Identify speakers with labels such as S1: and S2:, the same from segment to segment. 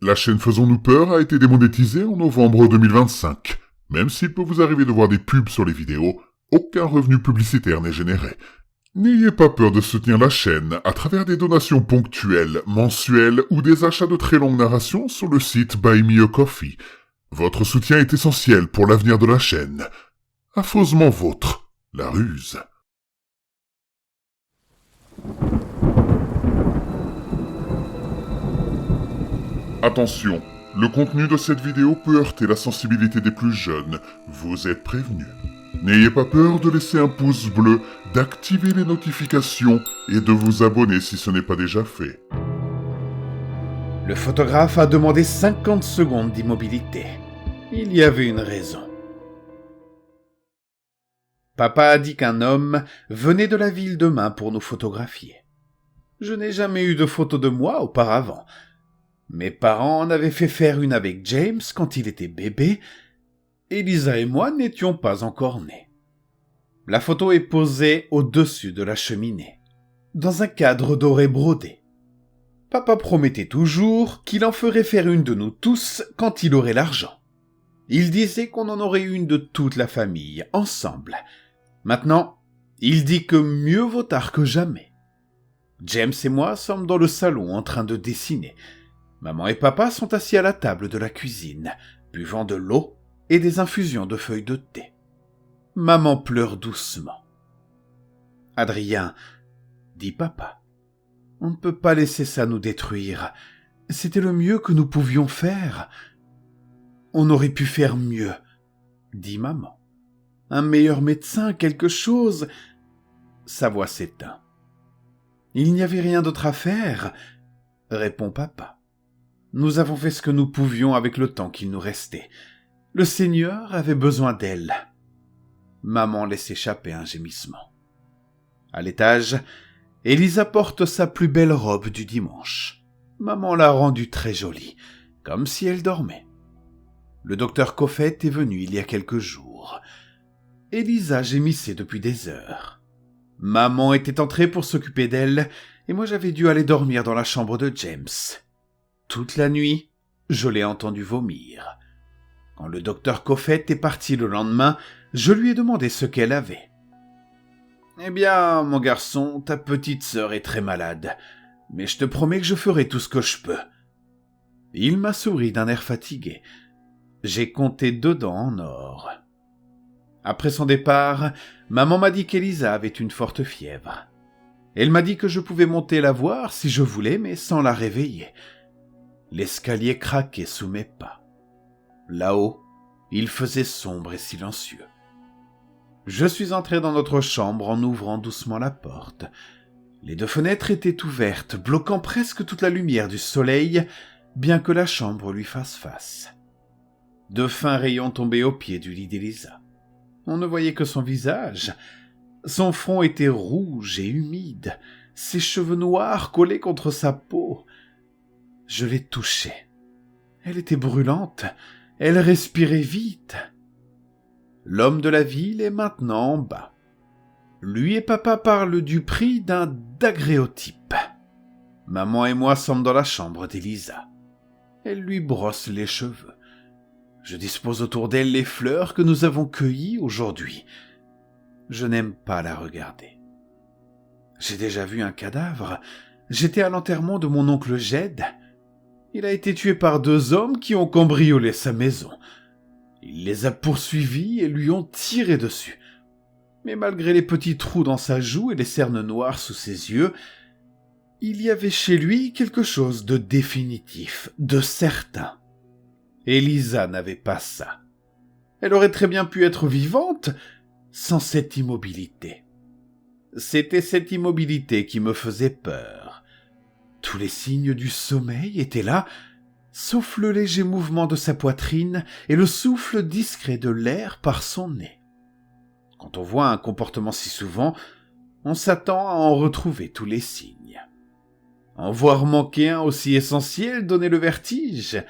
S1: La chaîne Faisons-nous peur a été démonétisée en novembre 2025. Même s'il peut vous arriver de voir des pubs sur les vidéos, aucun revenu publicitaire n'est généré. N'ayez pas peur de soutenir la chaîne à travers des donations ponctuelles, mensuelles ou des achats de très longues narrations sur le site Buy Me a Coffee. Votre soutien est essentiel pour l'avenir de la chaîne. Affreusement vôtre, la ruse. Attention, le contenu de cette vidéo peut heurter la sensibilité des plus jeunes. Vous êtes prévenus. N'ayez pas peur de laisser un pouce bleu, d'activer les notifications et de vous abonner si ce n'est pas déjà fait.
S2: Le photographe a demandé 50 secondes d'immobilité. Il y avait une raison. Papa a dit qu'un homme venait de la ville demain pour nous photographier. Je n'ai jamais eu de photo de moi auparavant. Mes parents en avaient fait faire une avec James quand il était bébé. Elisa et moi n'étions pas encore nés. La photo est posée au-dessus de la cheminée, dans un cadre doré brodé. Papa promettait toujours qu'il en ferait faire une de nous tous quand il aurait l'argent. Il disait qu'on en aurait une de toute la famille, ensemble. Maintenant, il dit que mieux vaut tard que jamais. James et moi sommes dans le salon en train de dessiner. Maman et papa sont assis à la table de la cuisine, buvant de l'eau et des infusions de feuilles de thé. Maman pleure doucement. « Adrien, dit papa, on ne peut pas laisser ça nous détruire. C'était le mieux que nous pouvions faire. On aurait pu faire mieux, dit maman. Un meilleur médecin, quelque chose. » Sa voix s'éteint. « Il n'y avait rien d'autre à faire, répond papa. Nous avons fait ce que nous pouvions avec le temps qu'il nous restait. Le Seigneur avait besoin d'elle. » Maman laisse échapper un gémissement. À l'étage, Elisa porte sa plus belle robe du dimanche. Maman l'a rendue très jolie, comme si elle dormait. Le docteur Coffet est venu il y a quelques jours. Elisa gémissait depuis des heures. Maman était entrée pour s'occuper d'elle, et moi j'avais dû aller dormir dans la chambre de James. Toute la nuit, je l'ai entendu vomir. Quand le docteur Coffet est parti le lendemain, je lui ai demandé ce qu'elle avait. « Eh bien, mon garçon, ta petite sœur est très malade, mais je te promets que je ferai tout ce que je peux. » Il m'a souri d'un air fatigué. J'ai compté 2 dents en or. Après son départ, maman m'a dit qu'Elisa avait une forte fièvre. Elle m'a dit que je pouvais monter la voir si je voulais, mais sans la réveiller. L'escalier craquait sous mes pas. Là-haut, il faisait sombre et silencieux. Je suis entré dans notre chambre en ouvrant doucement la porte. Les 2 fenêtres étaient ouvertes, bloquant presque toute la lumière du soleil, bien que la chambre lui fasse face. 2 fins rayons tombaient au pied du lit d'Elisa. On ne voyait que son visage. Son front était rouge et humide, ses cheveux noirs collaient contre sa peau. Je l'ai touchée. Elle était brûlante, elle respirait vite. L'homme de la ville est maintenant en bas. Lui et papa parlent du prix d'un daguerréotype. Maman et moi sommes dans la chambre d'Elisa. Elle lui brosse les cheveux. Je dispose autour d'elle les fleurs que nous avons cueillies aujourd'hui. Je n'aime pas la regarder. J'ai déjà vu un cadavre. J'étais à l'enterrement de mon oncle Jed. Il a été tué par 2 hommes qui ont cambriolé sa maison. Il les a poursuivis et lui ont tiré dessus. Mais malgré les petits trous dans sa joue et les cernes noires sous ses yeux, il y avait chez lui quelque chose de définitif, de certain. Elisa n'avait pas ça. Elle aurait très bien pu être vivante sans cette immobilité. C'était cette immobilité qui me faisait peur. Tous les signes du sommeil étaient là, sauf le léger mouvement de sa poitrine et le souffle discret de l'air par son nez. Quand on voit un comportement si souvent, on s'attend à en retrouver tous les signes. En voir manquer un aussi essentiel donnait le vertige.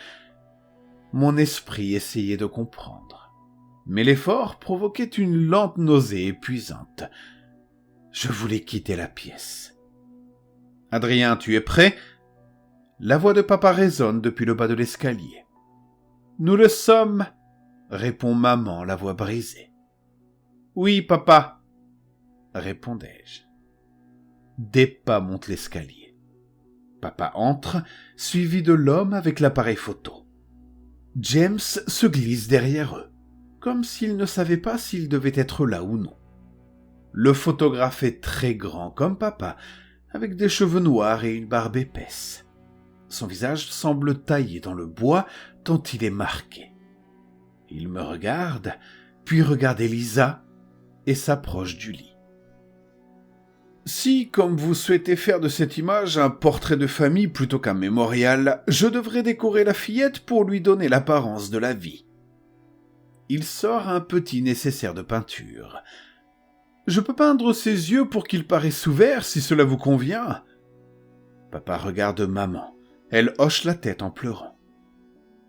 S2: Mon esprit essayait de comprendre, mais l'effort provoquait une lente nausée épuisante. Je voulais quitter la pièce. « Adrien, tu es prêt ?» La voix de papa résonne depuis le bas de l'escalier. « Nous le sommes !» répond maman, la voix brisée. « Oui, papa !» répondais-je. Des pas montent l'escalier. Papa entre, suivi de l'homme avec l'appareil photo. James se glisse derrière eux, comme s'il ne savait pas s'il devait être là ou non. Le photographe est très grand comme papa, avec des cheveux noirs et une barbe épaisse. Son visage semble taillé dans le bois tant il est marqué. Il me regarde, puis regarde Elisa et s'approche du lit. Si, comme vous souhaitez faire de cette image un portrait de famille plutôt qu'un mémorial, je devrais décorer la fillette pour lui donner l'apparence de la vie. Il sort un petit nécessaire de peinture. Je peux peindre ses yeux pour qu'ils paraissent ouverts si cela vous convient. Papa regarde maman. Elle hoche la tête en pleurant.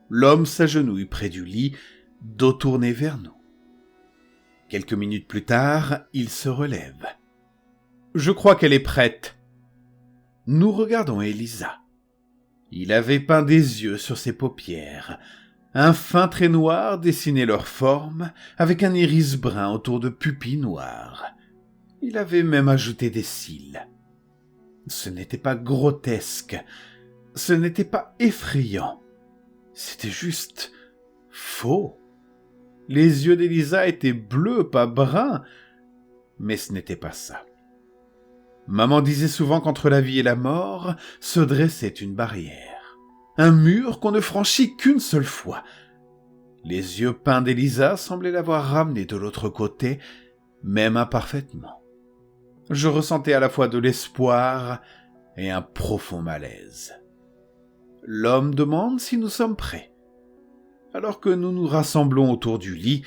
S2: L'homme s'agenouille près du lit, dos tourné vers nous. Quelques minutes plus tard, il se relève. « Je crois qu'elle est prête. » Nous regardons Elisa. Il avait peint des yeux sur ses paupières. Un fin trait noir dessinait leur forme, avec un iris brun autour de pupilles noires. Il avait même ajouté des cils. Ce n'était pas grotesque, ce n'était pas effrayant. C'était juste faux. Les yeux d'Elisa étaient bleus, pas bruns, mais ce n'était pas ça. Maman disait souvent qu'entre la vie et la mort se dressait une barrière, un mur qu'on ne franchit qu'une seule fois. Les yeux peints d'Elisa semblaient l'avoir ramenée de l'autre côté, même imparfaitement. Je ressentais à la fois de l'espoir et un profond malaise. L'homme demande si nous sommes prêts. Alors que nous nous rassemblons autour du lit,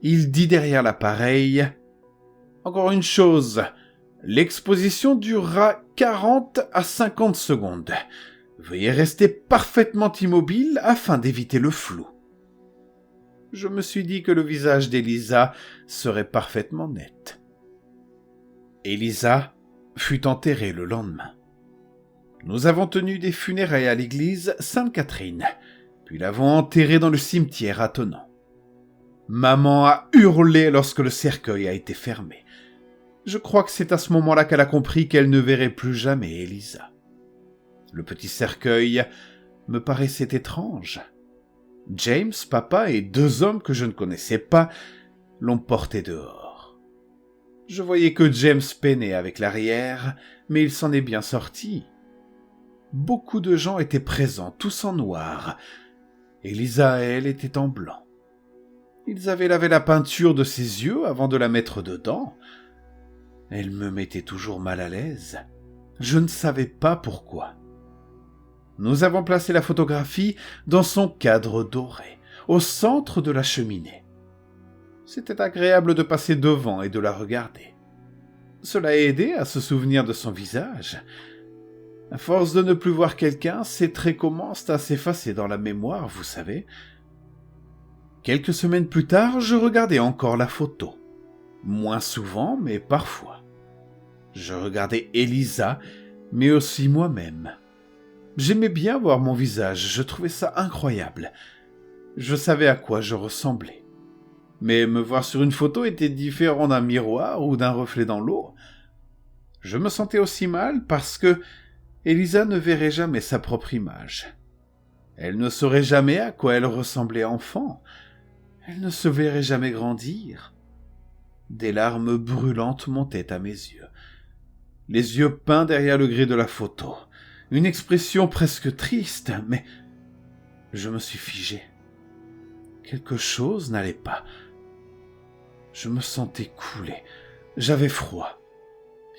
S2: il dit derrière l'appareil « Encore une chose, l'exposition durera 40 à 50 secondes. Veuillez rester parfaitement immobile afin d'éviter le flou. » Je me suis dit que le visage d'Elisa serait parfaitement net. Elisa fut enterrée le lendemain. Nous avons tenu des funérailles à l'église Sainte-Catherine, puis l'avons enterrée dans le cimetière attenant. Maman a hurlé lorsque le cercueil a été fermé. Je crois que c'est à ce moment-là qu'elle a compris qu'elle ne verrait plus jamais Elisa. Le petit cercueil me paraissait étrange. James, papa et 2 hommes que je ne connaissais pas l'ont porté dehors. Je voyais que James peinait avec l'arrière, mais il s'en est bien sorti. Beaucoup de gens étaient présents, tous en noir. Elisa et elle étaient en blanc. Ils avaient lavé la peinture de ses yeux avant de la mettre dedans. Elle me mettait toujours mal à l'aise. Je ne savais pas pourquoi. Nous avons placé la photographie dans son cadre doré, au centre de la cheminée. C'était agréable de passer devant et de la regarder. Cela a aidé à se souvenir de son visage. À force de ne plus voir quelqu'un, ces traits commencent à s'effacer dans la mémoire, vous savez. Quelques semaines plus tard, je regardais encore la photo. Moins souvent, mais parfois. Je regardais Elisa, mais aussi moi-même. J'aimais bien voir mon visage, je trouvais ça incroyable. Je savais à quoi je ressemblais. Mais me voir sur une photo était différent d'un miroir ou d'un reflet dans l'eau. Je me sentais aussi mal parce que Elisa ne verrait jamais sa propre image. Elle ne saurait jamais à quoi elle ressemblait enfant. Elle ne se verrait jamais grandir. Des larmes brûlantes montaient à mes yeux. Les yeux peints derrière le gris de la photo. Une expression presque triste, mais je me suis figé. Quelque chose n'allait pas. Je me sentais couler. J'avais froid.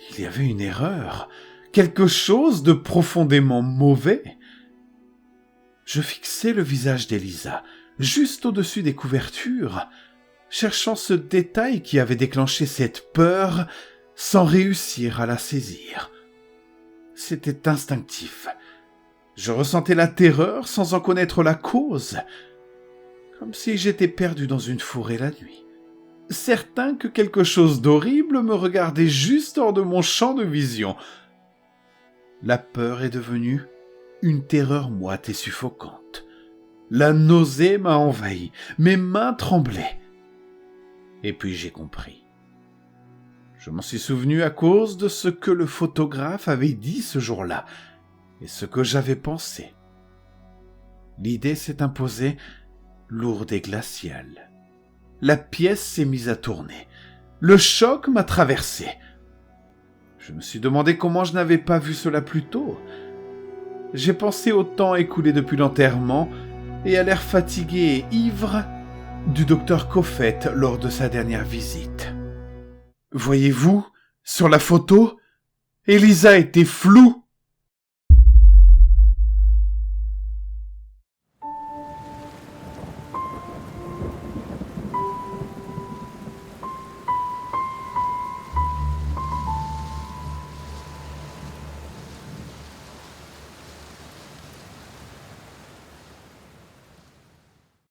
S2: Il y avait une erreur. Quelque chose de profondément mauvais. Je fixais le visage d'Elisa, juste au-dessus des couvertures, cherchant ce détail qui avait déclenché cette peur sans réussir à la saisir. C'était instinctif. Je ressentais la terreur sans en connaître la cause, comme si j'étais perdu dans une forêt la nuit, certain que quelque chose d'horrible me regardait juste hors de mon champ de vision. La peur est devenue une terreur moite et suffocante. La nausée m'a envahi, mes mains tremblaient. Et puis j'ai compris. Je m'en suis souvenu à cause de ce que le photographe avait dit ce jour-là et ce que j'avais pensé. L'idée s'est imposée, lourde et glaciale. La pièce s'est mise à tourner. Le choc m'a traversé. Je me suis demandé comment je n'avais pas vu cela plus tôt. J'ai pensé au temps écoulé depuis l'enterrement et à l'air fatigué et ivre du docteur Coffet lors de sa dernière visite. Voyez-vous, sur la photo, Elisa était floue.